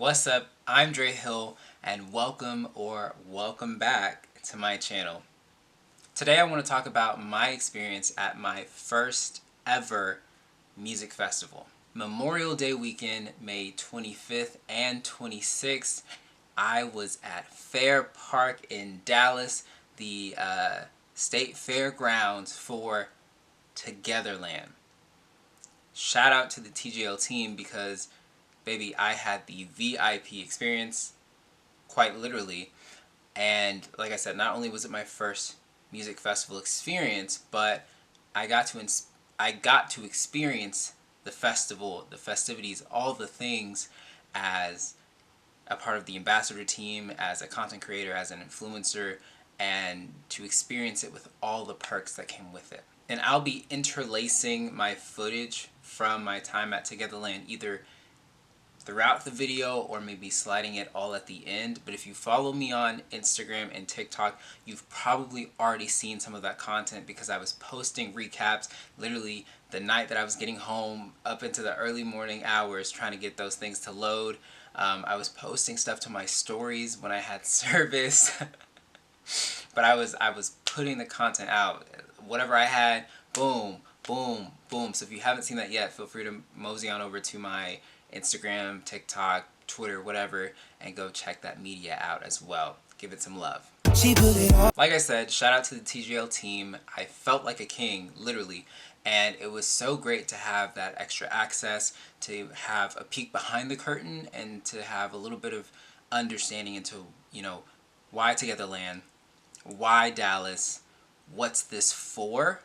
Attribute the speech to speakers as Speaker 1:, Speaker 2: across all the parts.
Speaker 1: What's up? I'm Dre Hill and welcome back to my channel. Today I want to talk about my experience at my first ever music festival. Memorial Day weekend, May 25th and 26th, I was at Fair Park in Dallas, the state fairgrounds for Twogetherland. Shout out to the TGL team because baby, I had the VIP experience, quite literally. And like I said, not only was it my first music festival experience, but I got to experience the festival, the festivities, all the things as a part of the ambassador team, as a content creator, as an influencer, and to experience it with all the perks that came with it. And I'll be interlacing my footage from my time at Twogetherland either throughout the video or maybe sliding it all at the end. But if you follow me on Instagram and TikTok, you've probably already seen some of that content because I was posting recaps literally the night that I was getting home up into the early morning hours trying to get those things to load. I was posting stuff to my stories when I had service. But I was putting the content out. Whatever I had, boom, boom, boom. So if you haven't seen that yet, feel free to mosey on over to my Instagram, TikTok, Twitter, whatever, and go check that media out as well. Give it some love. Like I said, shout out to the TGL team. I felt like a king, literally. And it was so great to have that extra access, to have a peek behind the curtain, and to have a little bit of understanding into, why Twogetherland, why Dallas, what's this for,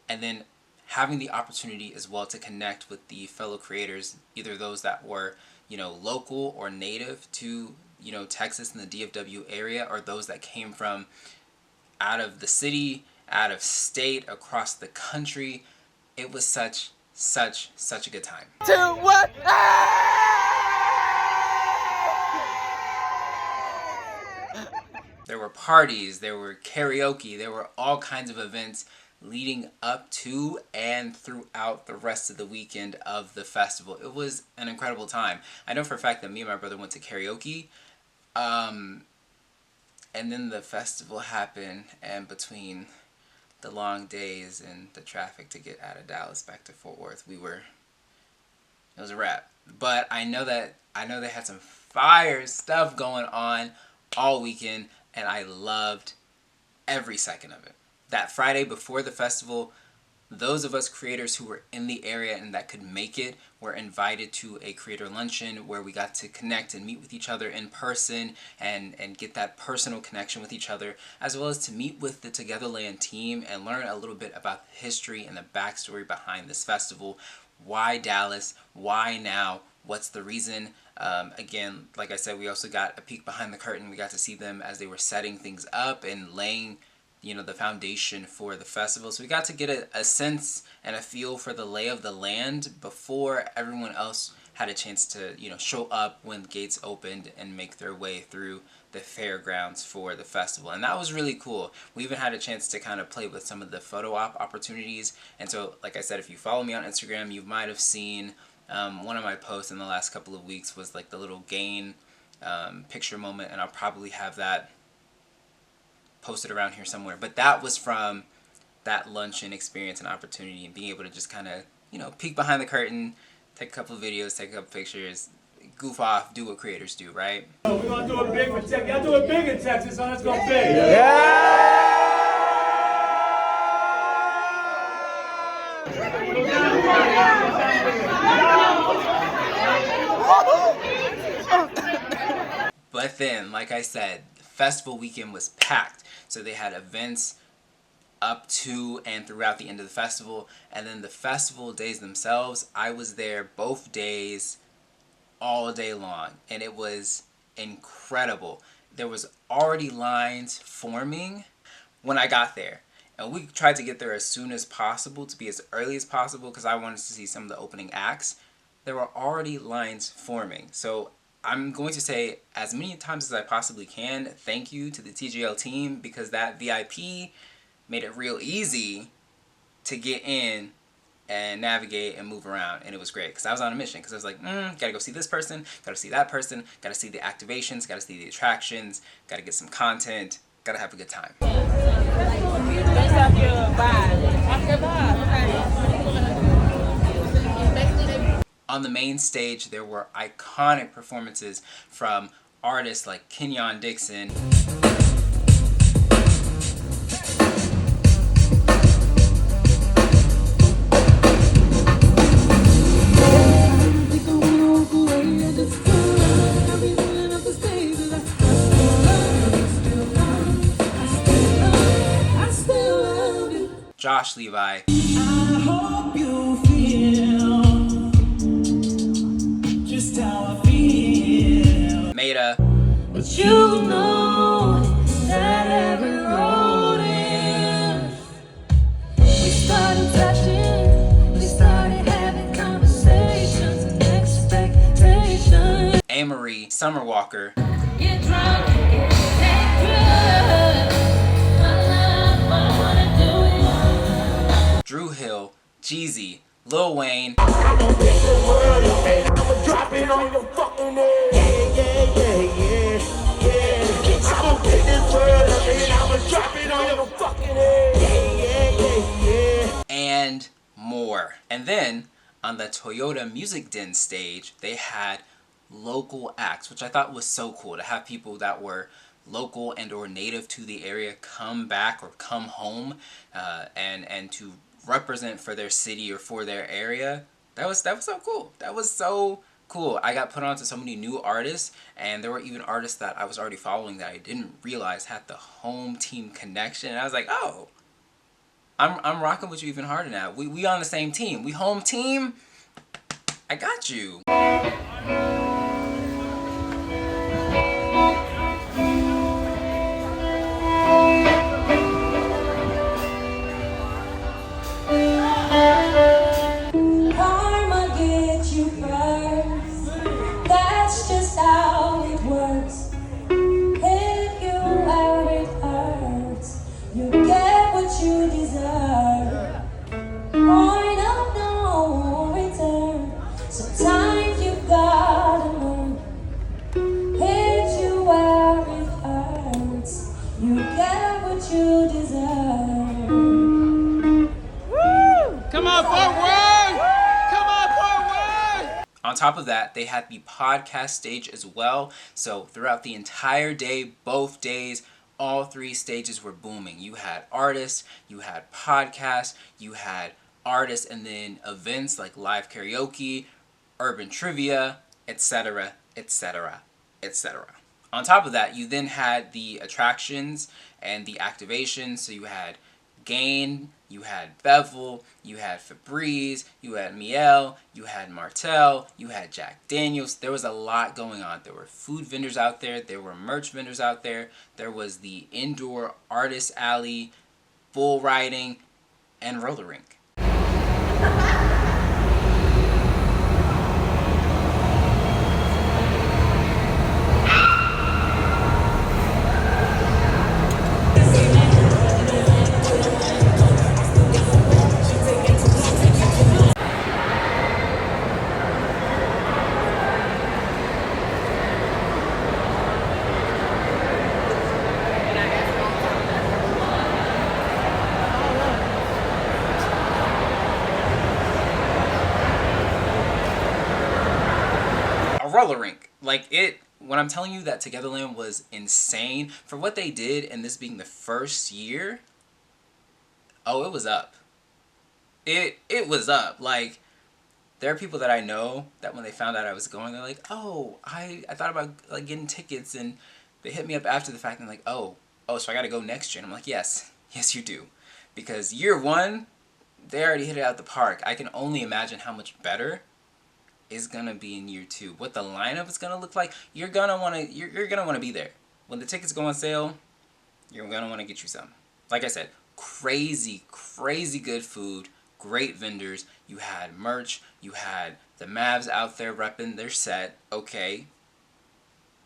Speaker 1: and then having the opportunity as well to connect with the fellow creators, either those that were, local or native to, Texas and the DFW area, or those that came from out of the city, out of state, across the country. It was such a good time. There were parties, there were karaoke, there were all kinds of events leading up to and throughout the rest of the weekend of the festival. It was an incredible time. I know for a fact that me and my brother went to karaoke, and then the festival happened, and between the long days and the traffic to get out of Dallas back to Fort Worth, it was a wrap. But I know they had some fire stuff going on all weekend, and I loved every second of it. That Friday before the festival, those of us creators who were in the area and that could make it were invited to a creator luncheon where we got to connect and meet with each other in person and get that personal connection with each other, as well as to meet with the Twogetherland team and learn a little bit about the history and the backstory behind this festival. Why Dallas? Why now? What's the reason? Again, like I said, we also got a peek behind the curtain. We got to see them as they were setting things up and laying the foundation for the festival. So we got to get a sense and a feel for the lay of the land before everyone else had a chance to, show up when gates opened and make their way through the fairgrounds for the festival. And that was really cool. We even had a chance to kind of play with some of the photo op opportunities. And so, like I said, if you follow me on Instagram, you might have seen one of my posts in the last couple of weeks was like the little gain picture moment, and I'll probably have that posted around here somewhere. But that was from that luncheon experience and opportunity, and being able to just kind of, peek behind the curtain, take a couple of videos, take a couple pictures, goof off, do what creators do, right?
Speaker 2: We're going to do it big for Texas. Y'all do it big in Texas, so let's go big. Yeah!
Speaker 1: But then, like I said, the festival weekend was packed. So they had events up to and throughout the end of the festival. And then the festival days themselves, I was there both days, all day long. And it was incredible. There was already lines forming when I got there. And we tried to get there as soon as possible, to be as early as possible, because I wanted to see some of the opening acts. There were already lines forming. So I'm going to say as many times as I possibly can, thank you to the TGL team, because that VIP made it real easy to get in and navigate and move around, and it was great because I was on a mission, because I was like, gotta go see this person, gotta see that person, gotta see the activations, gotta see the attractions, gotta get some content, gotta have a good time. On the main stage, there were iconic performances from artists like Kenyon Dixon, Josh Levi,
Speaker 2: I hope you feel just how I feel.
Speaker 1: Maida,
Speaker 2: But you know that every road ends. We started touching, we started having conversations and expectations.
Speaker 1: Amory, Summer Walker,
Speaker 2: Get drunk, take drugs. My life, I wanna do it.
Speaker 1: Drew Hill, Jeezy, Lil Wayne,
Speaker 2: I'ma pick the world up and I'ma drop it on your fucking head. Yeah. I'ma pick this world up and I'ma drop it on your fucking head.
Speaker 1: and more. And then on the Toyota Music Den stage, they had local acts, which I thought was so cool to have people that were local and or native to the area come back or come home, and to represent for their city or for their area. That was so cool. That was so cool. I got put on to so many new artists, and there were even artists that I was already following that I didn't realize had the home team connection. And I was like, oh, I'm rocking with you even harder now. We on the same team. We home team. I got you.
Speaker 2: Karma get you first. That's just how it works. Hit you where it hurts. You get what you deserve. Point of no return. Sometimes you gotta learn. Hit you where it hurts. You get what you deserve.
Speaker 3: Come on forward! Come on forward!
Speaker 1: On top of that, they had the podcast stage as well. So throughout the entire day, both days, all three stages were booming. You had artists, you had podcasts, you had artists, and then events like live karaoke, urban trivia, etc., etc., etc. On top of that, you then had the attractions and the activations. So you had Gain, you had Bevel, you had Febreze, you had Miel, you had Martell, you had Jack Daniels. There was a lot going on. There were food vendors out there, there were merch vendors out there, there was the indoor artist alley, bull riding, and roller rink. Roller rink. Like it, when I'm telling you that Togetherland was insane for what they did, and this being the first year, oh, it was up. It was up. Like, there are people that I know that when they found out I was going, they're like, oh, I thought about like getting tickets, and they hit me up after the fact and like, oh, so I gotta go next year. And I'm like, yes you do, because year one, they already hit it out the park. I can only imagine how much better is gonna be in year two. What the lineup is gonna look like, you're gonna wanna be there. When the tickets go on sale, you're gonna wanna get you some. Like I said, crazy good food, great vendors. You had merch, you had the Mavs out there repping their set, okay,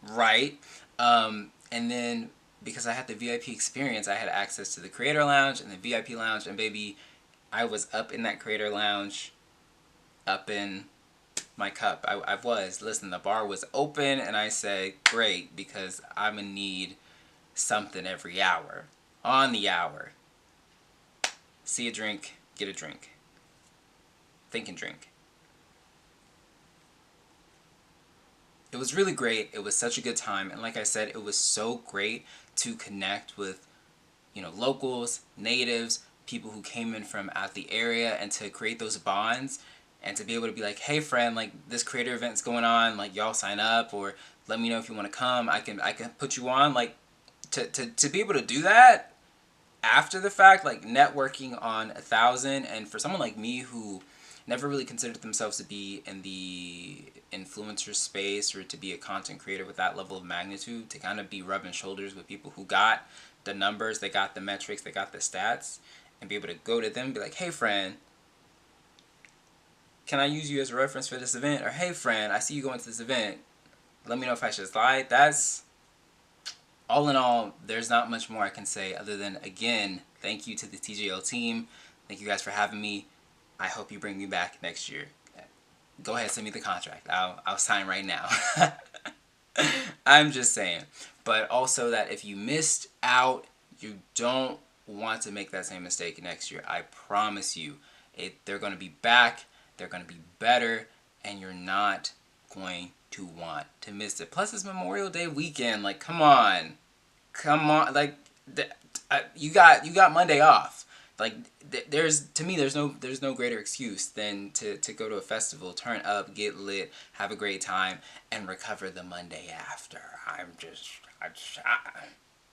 Speaker 1: right. And then because I had the VIP experience, I had access to the Creator Lounge and the VIP Lounge, and baby, I was up in that creator lounge, up in my cup. I was. Listen, the bar was open, and I said, great, because I'm going to need something every hour. On the hour. See a drink, get a drink. Think and drink. It was really great. It was such a good time. And like I said, it was so great to connect with, you know, locals, natives, people who came in from out the area, and to create those bonds and to be able to be like, hey friend, like this creator event's going on, like y'all sign up, or let me know if you want to come. I can put you on. Like to be able to do that after the fact, like networking on 1,000, and for someone like me who never really considered themselves to be in the influencer space or to be a content creator with that level of magnitude, to kind of be rubbing shoulders with people who got the numbers, they got the metrics, they got the stats, and be able to go to them and be like, hey friend, can I use you as a reference for this event? Or hey friend, I see you going to this event, let me know if I should slide. That's, all in all, there's not much more I can say other than, again, thank you to the TJL team. Thank you guys for having me. I hope you bring me back next year. Go ahead, send me the contract. I'll sign right now. I'm just saying. But also that if you missed out, you don't want to make that same mistake next year. I promise you, they're going to be back, they're going to be better, and you're not going to want to miss it. Plus, it's Memorial Day weekend. Like, come on. Come on. Like, you got Monday off. Like, there's, to me, there's no greater excuse than to go to a festival, turn up, get lit, have a great time, and recover the Monday after.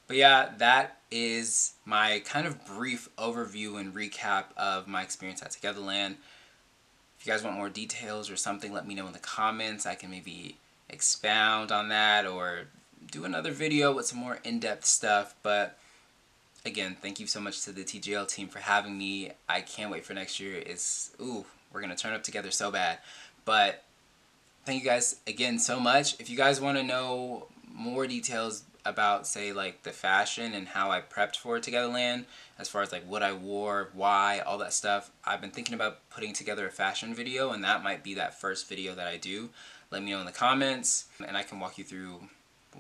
Speaker 1: But yeah, that is my kind of brief overview and recap of my experience at Twogetherland. If you guys want more details or something, let me know in the comments. I can maybe expound on that or do another video with some more in-depth stuff. But again, thank you so much to the TJL team for having me. I can't wait for next year. We're going to turn up together so bad. But thank you guys again so much. If you guys want to know more details about, say, like the fashion and how I prepped for Twogetherland, as far as like what I wore, why, all that stuff, I've been thinking about putting together a fashion video, and that might be that first video that I do. Let me know in the comments, and I can walk you through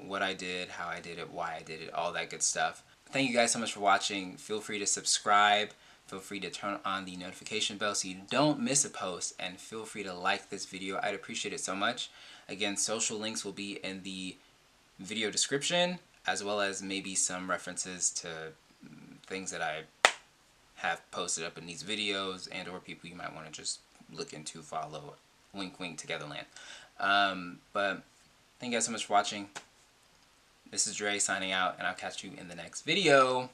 Speaker 1: what I did, how I did it, why I did it, all that good stuff. Thank you guys so much for watching. Feel free to subscribe. Feel free to turn on the notification bell so you don't miss a post, and feel free to like this video. I'd appreciate it so much. Again, social links will be in the video description, as well as maybe some references to things that I have posted up in these videos, and or people you might want to just look into, follow, wink wink, Twogetherland. But thank you guys so much for watching. This is Dre signing out, and I'll catch you in the next video.